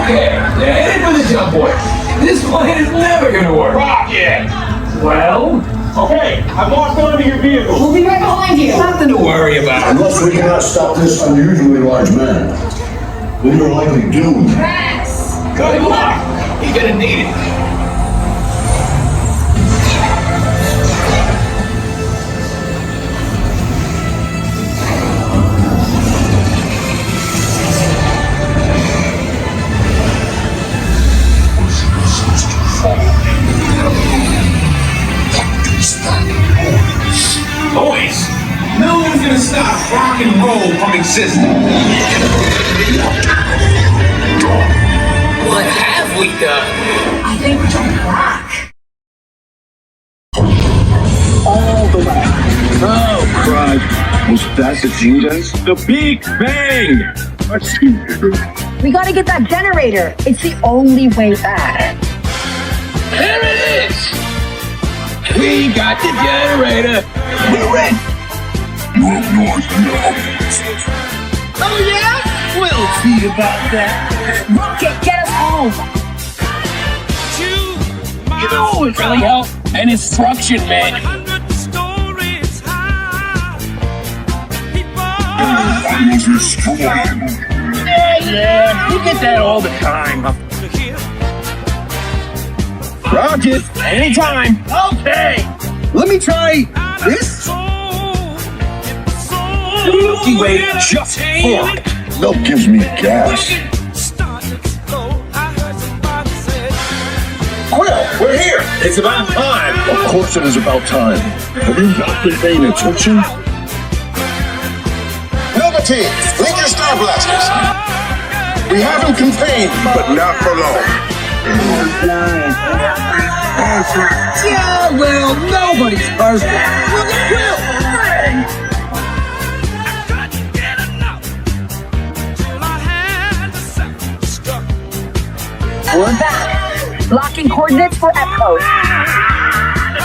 Okay, headed for the jump point. This plane is never gonna work. Rocket! Well, Okay, I've locked onto your vehicle. We'll be right behind you. nothing to worry about. Unless we cannot stop this unusually large man, then you're likely doomed. Drax! Good luck. You're gonna need it. Boys, no one's gonna stop rock and roll from existing. What have we done? I think we're trying to rock. All the way. Oh, crud. Was that the genius? The Big Bang! We gotta get that generator. It's the only way back. There it is. We got the generator. We're in. You have no idea how it is. Oh yeah? We'll see about that. Rocket, get us home. You know what would really help? An instruction manual. I was destroyed. Yeah, we get that all the time. Rocket, anytime. Okay. Let me try this. The Milky Way just formed. Milk gives me gas. Quill, we're here. It's about time. Of course it is about time. Have you not been paying attention? Nova Team, link your Star Blasters. We haven't contained, but not for long. Yeah, well, nobody's perfect. Well, We're back. Locking coordinates for Epcot.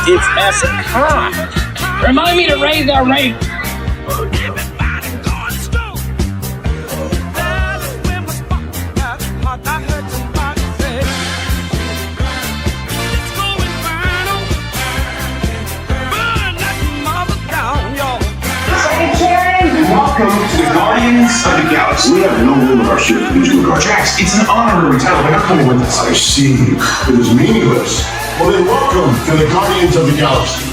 it's Epcot. Remind me to raise our rate. Welcome to the Guardians of the Galaxy. We have no room in our ship for these two guards. Drax, it's an honorary title. They're not coming with us. I see. It is meaningless. Well then welcome to the Guardians of the Galaxy.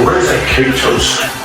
Where's that cake toast?